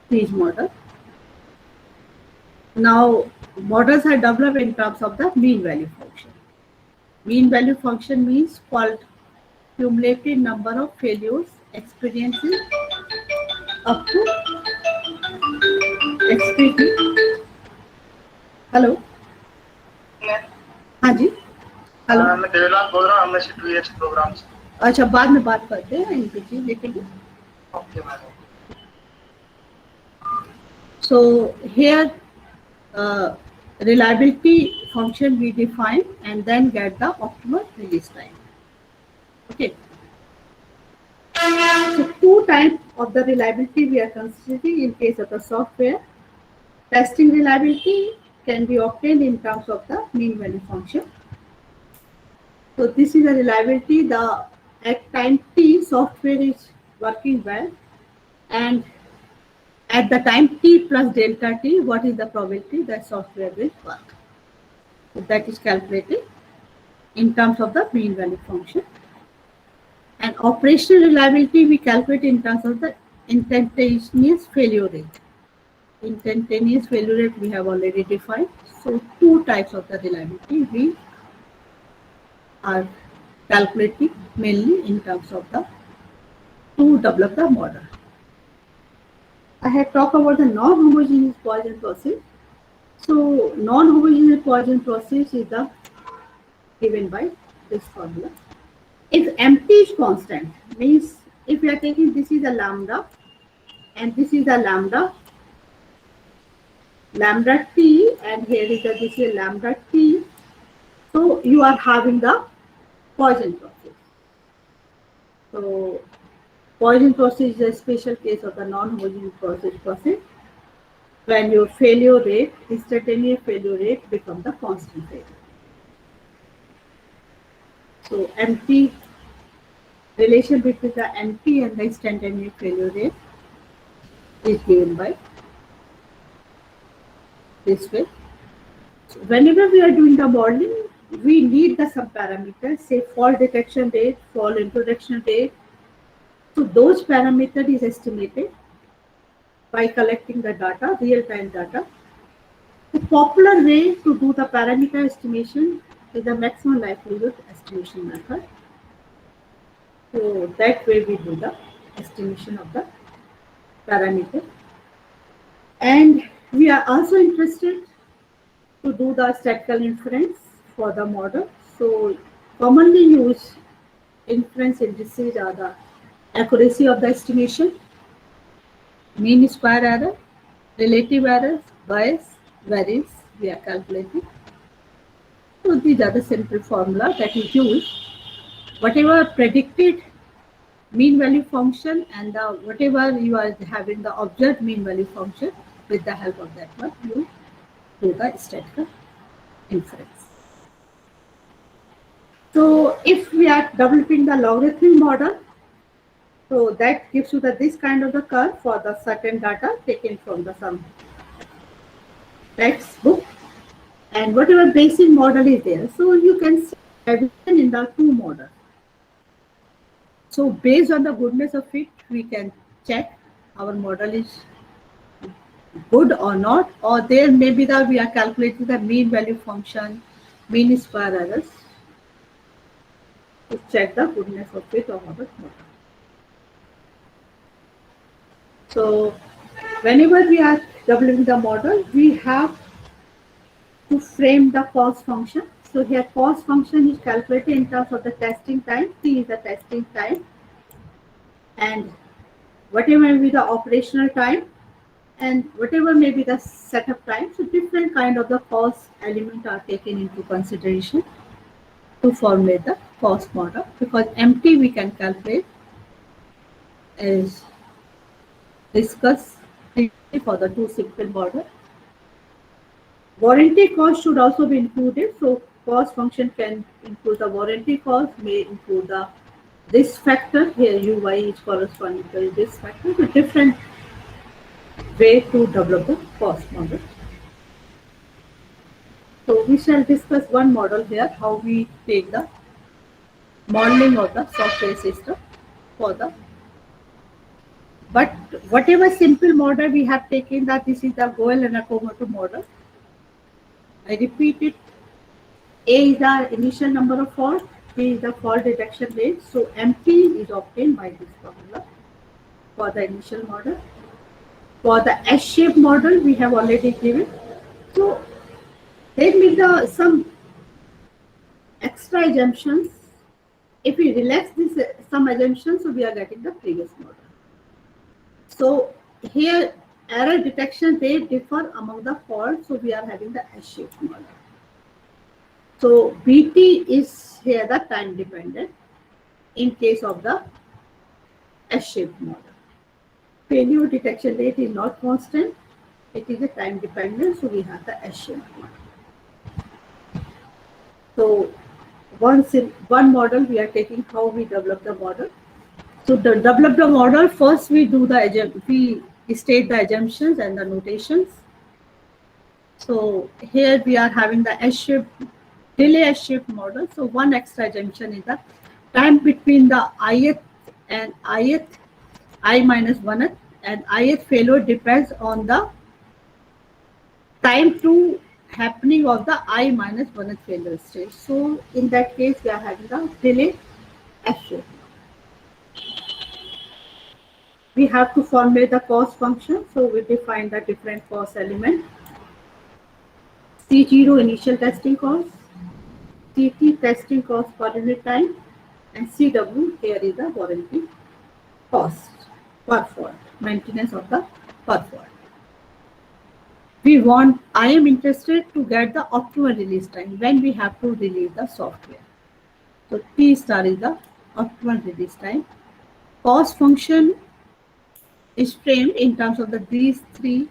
S2: these models. Now models are developed in terms of the mean value function. Mean value function means called cumulative number of failures experiencing up to hello हाँ जी hello
S1: मैं देवलाल बोल रहा हूँ MSc 2 years programme से।
S2: अच्छा बाद में बात करते हैं इनकी चीज देखेंगे।
S1: Okay ma'am.
S2: So here reliability function we define and then get the optimal release time. Okay. So two types of the reliability we are considering in case of the software. Testing reliability can be obtained in terms of the mean value function. So this is a reliability, the at time t software is working well, and at the time t plus delta t, what is the probability that software will work? So that is calculated in terms of the mean value function. And operational reliability we calculate in terms of the instantaneous failure rate. Instantaneous failure rate we have already defined. So two types of the reliability we are calculating mainly in terms of the to develop the model. I have talked about the non-homogeneous Poisson process. So non-homogeneous Poisson process is the given by this formula. If empty is constant, means if we are taking this is a lambda and this is a lambda t, and here is a this is a lambda t. So you are having the Poisson process. So Poisson process is a special case of the non-homogeneous process when your failure rate, instantaneous failure rate, become the constant rate. So empty relation between the empty and the instantaneous failure rate is given by this way. So whenever we are doing the modeling, we need the some parameters, say fault detection rate, fault introduction rate. So those parameters is estimated by collecting the data, real-time data. The popular way to do the parameter estimation is the maximum likelihood estimation method. So that way we do the estimation of the parameter. And we are also interested to do the statistical inference for the model. So commonly used inference indices are the accuracy of the estimation, mean square error, relative errors, bias, variance we are calculating. So these are the simple formula that is used. Whatever predicted mean value function and the whatever you are having the observed mean value function, with the help of that one you do the statistical inference. So if we are developing the logarithmic model, so that gives you this kind of the curve for the certain data taken from the some textbook, and whatever basic model is there. So you can see division in the two models. So based on the goodness of it, we can check our model is good or not, or there may be that we are calculating the mean value function, mean square errors to check the goodness of it of our model. So whenever we are developing the model, we have to frame the cost function. So here cost function is calculated in terms of the testing time. T is the testing time, and whatever may be the operational time, and whatever may be the setup time. So different kind of the cost elements are taken into consideration to formulate the cost model, because MT we can calculate is discussed for the two simple model. Warranty cost should also be included. So cost function can include the warranty cost, may include the risk factor. Here UY is corresponding to the risk factor. So different way to develop the cost model. So we shall discuss one model here, how we take the modeling of the software system for the, but whatever simple model we have taken, that this is the Goel and Okamoto model. I repeat it. A is the initial number of faults, B is the fault detection rate. So MT is obtained by this formula for the initial model. For the S-shaped model, we have already given. So there may be some extra assumptions. If we relax this some assumptions, so we are getting the previous model. So here error detection rate differ among the faults, so we are having the S-shaped model. So BT is here the time dependent in case of the S-shaped model. Failure detection rate is not constant. It is a time dependent, so we have the S-shaped model. So once in one model, we are taking how we develop the model. So to develop the model, first we state the assumptions and the notations. So here we are having the delay S-shaped model. So one extra assumption is the time between the ith and ith, I minus 1th, and ith failure depends on the time to happening of the I minus 1th failure stage. So in that case, we are having the delay S-shaped. We have to formulate the cost function. So we define the different cost element. C0 initial testing cost, CT testing cost per unit time, and CW here is the warranty cost per fault, maintenance of the per fault. I am interested to get the optimal release time when we have to release the software. So T star is the optimal release time. Cost function is framed in terms of these three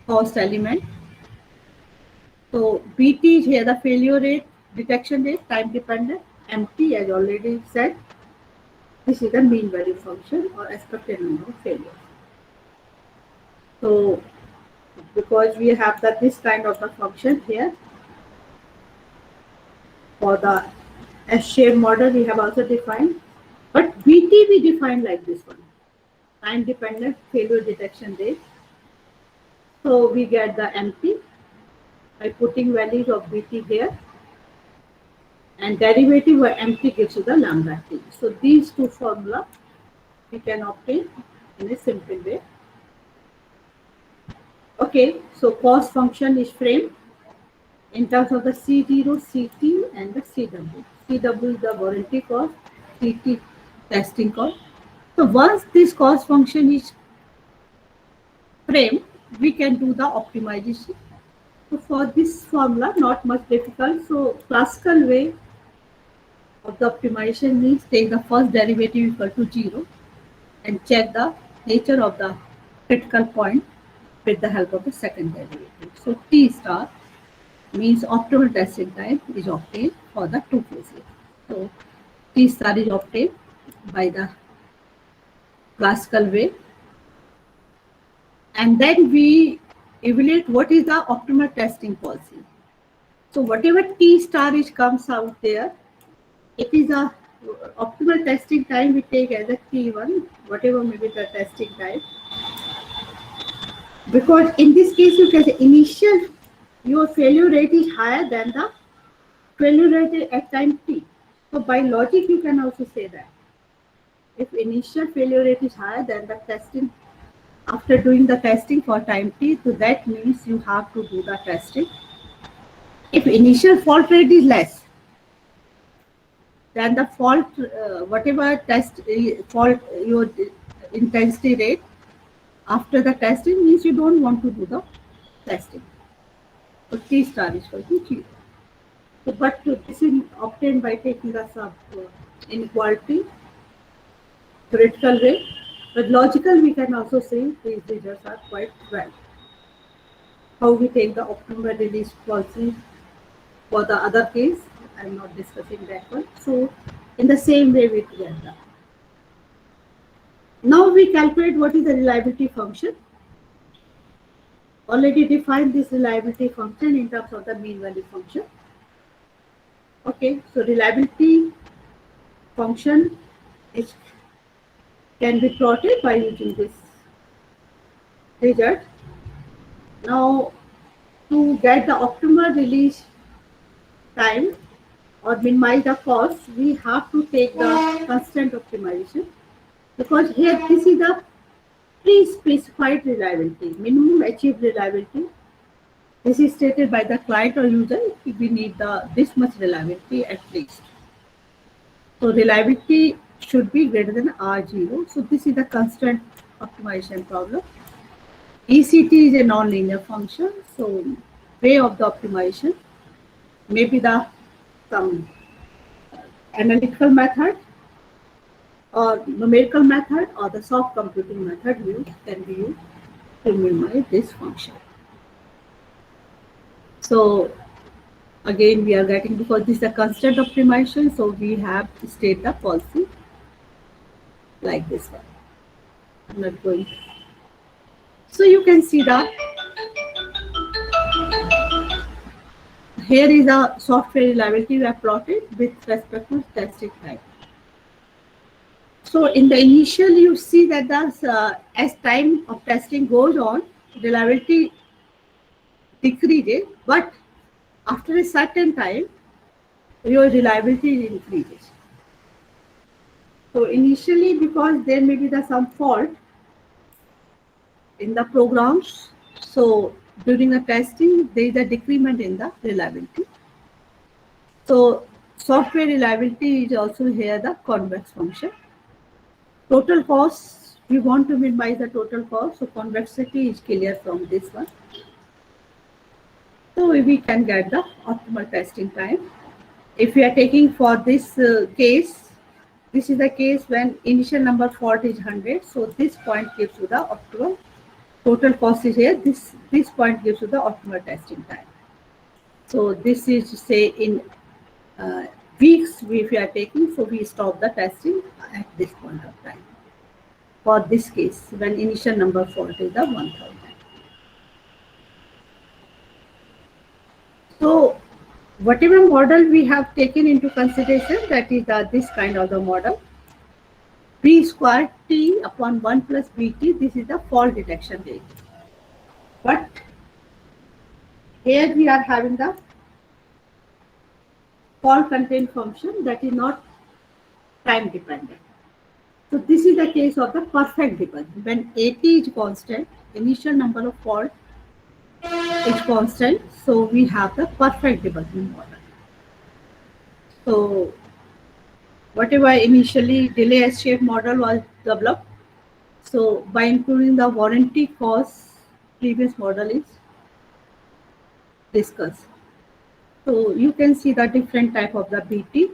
S2: cost elements. So BT is here the failure rate, detection rate, time dependent. MT, as already said, this is the mean value function or expected number of failures. So because we have this kind of a function here for the S-shaped model, we have also defined, but BT we define like this one, time dependent failure detection rate. So we get the MT by putting values of BT here, and derivative of MT gives you the lambda T. So these two formula we can obtain in a simple way. Okay, so cost function is framed in terms of the C0, CT, and the CW. CW is the warranty cost, CT testing cost. So once this cost function is framed, we can do the optimization. So for this formula, not much difficult. So classical way of the optimization means take the first derivative equal to 0 and check the nature of the critical point with the help of the second derivative. So T star means optimal testing time is obtained for the two phases. So T star is obtained by the classical way, and then we evaluate what is the optimal testing policy. So whatever T star is comes out there, it is a optimal testing time we take as a T1, whatever may be the testing time. Because in this case, you can say initial, your failure rate is higher than the failure rate at time T. So by logic, you can also say that if initial failure rate is higher than the testing, after doing the testing for time T, so that means you have to do the testing. If initial fault rate is less, then the fault, whatever test fault, your intensity rate after the testing means you don't want to do the testing. So T star is equal to 0. So, but this is obtained by taking the sub inequality, critical rate. But logical, we can also say these results are quite well. How we take the optimal release policy for the other case, I'm not discussing that one. So in the same way we get that. Now we calculate what is the reliability function. Already defined this reliability function in terms of the mean value function. Okay, so reliability function can be plotted by using this result. Now to get the optimal release time or minimize the cost, we have to take the constant optimization, because here this is the pre-specified reliability, minimum achieved reliability. This is stated by the client or user. We need this much reliability at least. So reliability should be greater than R0. So this is the constant optimization problem. ECT is a non-linear function. So way of the optimization, maybe some analytical method, or numerical method or the soft computing method can be used to minimize this function. So again, we are getting, because this is a constant optimization, so we have to state the policy like this one. I'm not going. So you can see that here is a software reliability we have plotted with respect to testing time. So in the initial, you see that as time of testing goes on, reliability decreases, but after a certain time, your reliability increases. So initially, because there may be some fault in the programs, so during the testing, there is a decrement in the reliability. So software reliability is also here the convex function. Total cost, we want to minimize the total cost, so convexity is clear from this one. So we can get the optimal testing time. If we are taking for this case, this is the case when initial number fault is 100. So this point gives you the optimal. Total cost is here. This point gives you the optimal testing time. So this is, say, in weeks if we are taking. So we stop the testing at this point of time. For this case, when initial number fault is the 1000. So whatever model we have taken into consideration, that is this kind of the model. B squared T upon 1 plus Bt, this is the fault detection rate. But here we are having the fault contained function that is not time dependent. So this is the case of the perfect debugging. When AT is constant, initial number of fault is constant, so we have the perfect debugging model. So whatever initially delay S-shaped model was developed, so by including the warranty cost, previous model is discussed. So you can see the different type of the BT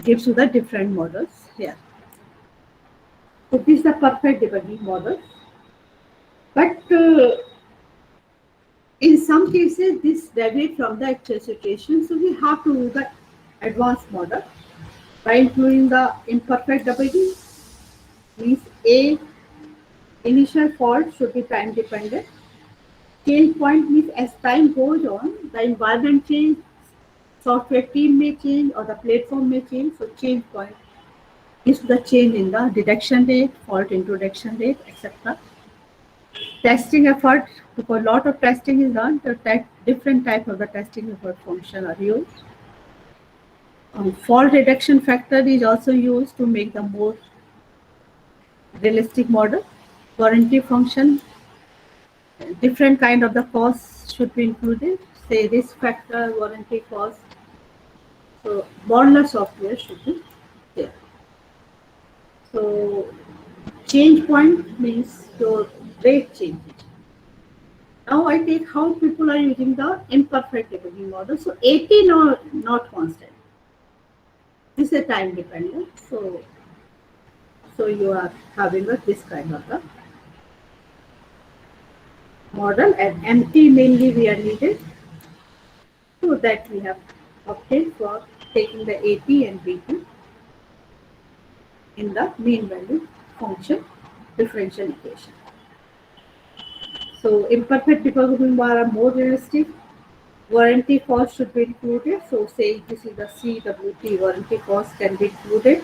S2: gives you the different models here. So this is the perfect debugging model. But in some cases, this deviates from the actual situation. So we have to do the advanced model by including the imperfect debugging. Means A, initial fault should be time dependent. Change point means as time goes on, the environment change, software team may change or the platform may change. So change point is the change in the detection rate, fault introduction rate, etc. Testing effort, because a lot of testing is done, the different type of the testing effort function are used. Fault reduction factor is also used to make the more realistic model. Warranty function, different kind of the costs should be included, say risk factor, warranty cost. So modular software should be there. So change point means your rate changes. Now I take how people are using the imperfect debugging model. So AT not constant. This is a time dependent. So you are having this kind of the model, and MT mainly we are needed. So that we have obtained for taking the AT and BT in the mean value function differential equation. So imperfect debugging are more realistic. Warranty cost should be included. So say this is the CWT, warranty cost can be included.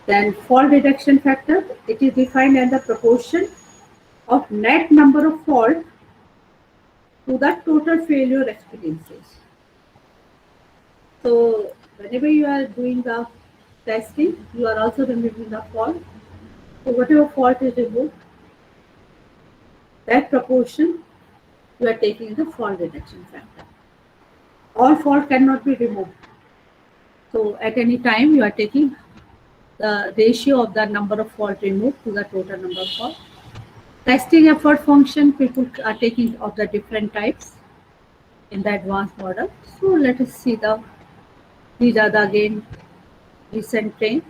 S2: Then fault reduction factor, it is defined as the proportion of net number of fault to the total failure experiences. So whenever you are doing the testing, you are also removing the fault. So whatever fault is removed, that proportion you are taking the fault reduction factor. All fault cannot be removed. So at any time you are taking the ratio of the number of fault removed to the total number of fault. Testing effort function, people are taking of the different types in the advanced model. So let us see these are the again recent trend.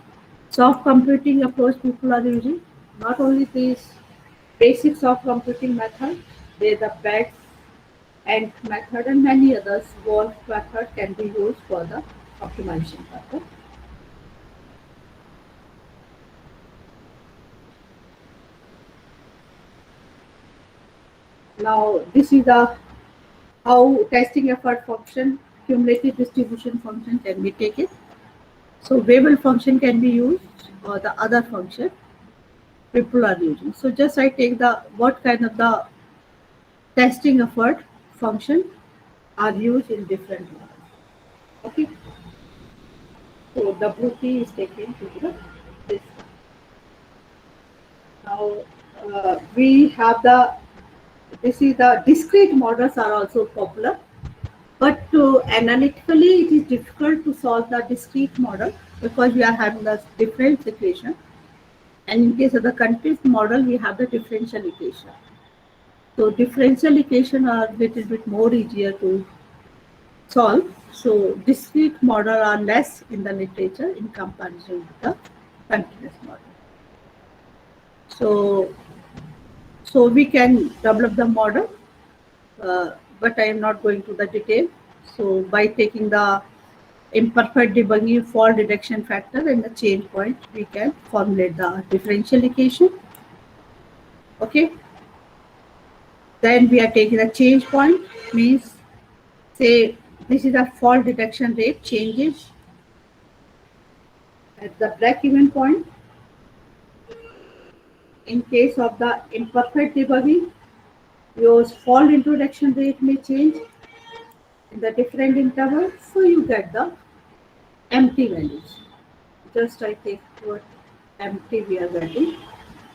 S2: soft computing approach people are using. Not only these basic soft computing method, there the back end method and many others. Wolf method can be used for the optimization purpose. Now this is the how testing effort function, cumulative distribution function can be taken. So Weibull function can be used or the other function people are using. So just I take the what kind of the testing effort function are used in different models. Okay. So WT is taken to the this. Now we have the this is the discrete models are also popular, but analytically it is difficult to solve the discrete model because we are having the different equation, and in case of the continuous model we have the differential equation. So differential equation are a little bit more easier to solve. So discrete model are less in the literature in comparison with the continuous model. So we can develop the model, but I am not going to the detail. So by taking the imperfect debugging, fault detection factor and the change point, we can formulate the differential equation. Okay. Then we are taking a change point, means say this is a fault detection rate changes at the break-even point. In case of the imperfect debugging, your fault introduction rate may change in the different intervals, so you get the empty values. Just I take what empty we are getting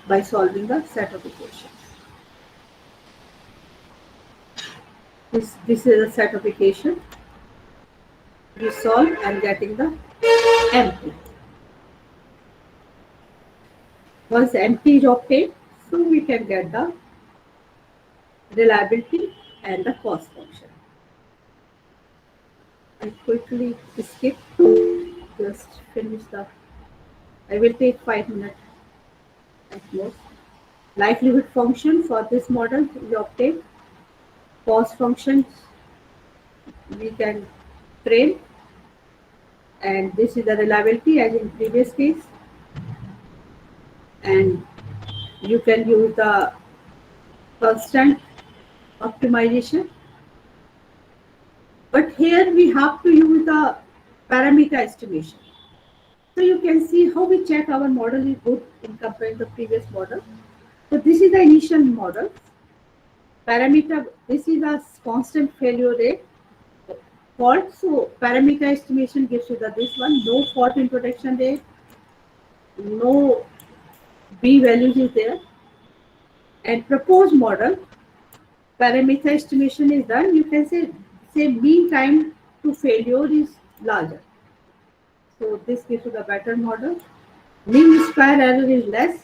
S2: by solving the set of equations. This is a set of equation. We solve and getting the empty. Once empty is obtained, so we can get the reliability and the cost function. I quickly skip, just finish the, I will take 5 minutes at most. Likelihood function for this model we obtain. Cost functions we can train, and this is the reliability as in previous case, and you can use the constant optimization, but here we have to use the parameter estimation. So you can see how we check our model is good in comparing the previous model. So this is the initial model. Parameter, this is a constant failure rate fault. So parameter estimation gives you the this one, no fault introduction rate, no B values is there. And proposed model, parameter estimation is done. You can say mean time to failure is larger. So this gives you the better model. Mean square error is less.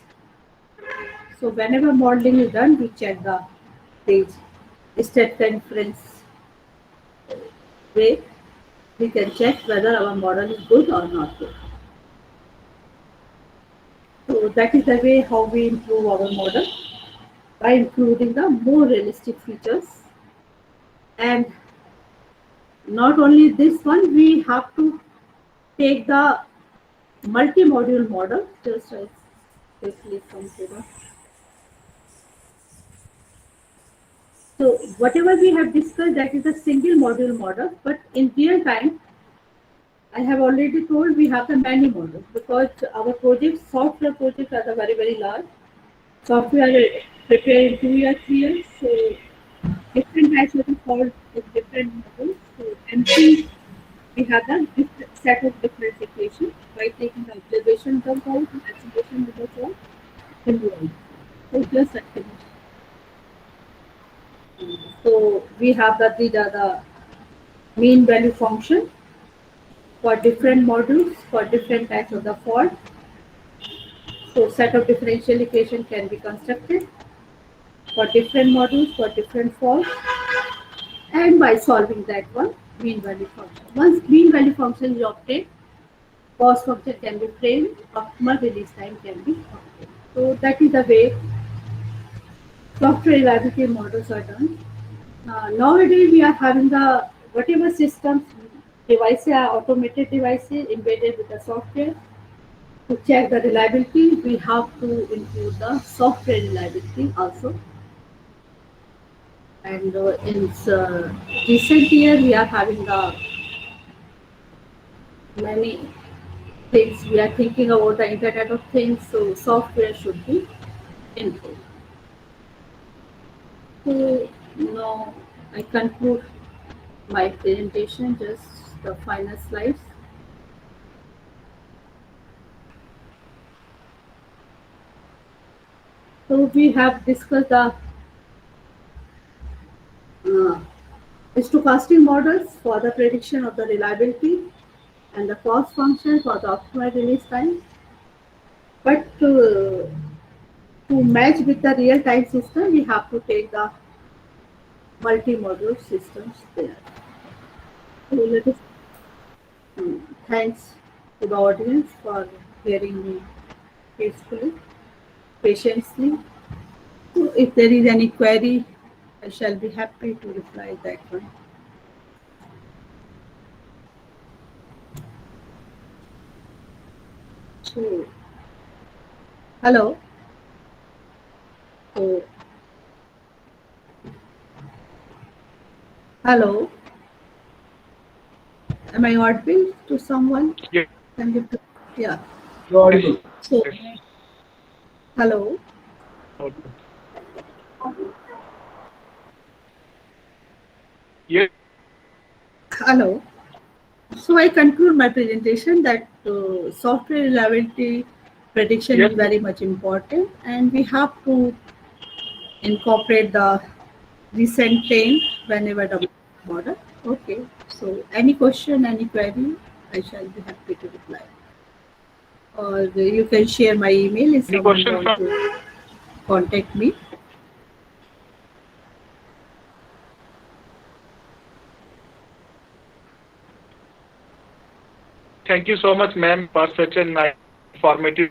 S2: So whenever modeling is done, we check the page state inference way. We can check whether our model is good or not good. So that is the way how we improve our model, by including the more realistic features. And not only this one, we have to take the multi-module model. Just I quickly come to the. So whatever we have discussed, that is a single module model, but in real time, I have already told we have the many models because our projects, software projects are very, very large. Software prepared in 2 years, 3 years, so different types of fault with different models. So MP, we have the different set of different equations by taking the observation of the fault and estimation of the fault and doing. So just a finish. So we have that these are the mean value function for different modules for different types of the fault. So set of differential equation can be constructed for different modules for different faults, and by solving that one mean value function. Once mean value function is obtained, cost function can be framed, optimal release time can be obtained. So that is the way software reliability models are done. Nowadays we are having the whatever systems, devices are automated devices embedded with the software. To check the reliability, we have to include the software reliability also. And in recent year, we are having the many things. We are thinking about the Internet of Things, so software should be improved. So now I conclude my presentation, just the final slides. So we have discussed the stochastic models for the prediction of the reliability and the cost function for the optimal release time. But to match with the real-time system, we have to take the multi-module systems there. So let us thanks to the audience for hearing me peacefully, patiently. So if there is any query, I shall be happy to reply that one. So, hello. So, hello. Am I audible to someone?
S1: Yes.
S2: Can you? Yeah.
S4: You're audible.
S2: So, hello.
S1: Yes.
S2: Hello. So I conclude my presentation that software reliability prediction
S1: Yes.
S2: is very much important, and we have to incorporate the recent trend whenever the model. Okay. So any question, any query, I shall be happy to reply. Or you can share my email if
S1: Any
S2: someone
S1: question
S2: wants
S1: from
S2: to contact me.
S1: Thank you so much, ma'am, for such a nice informative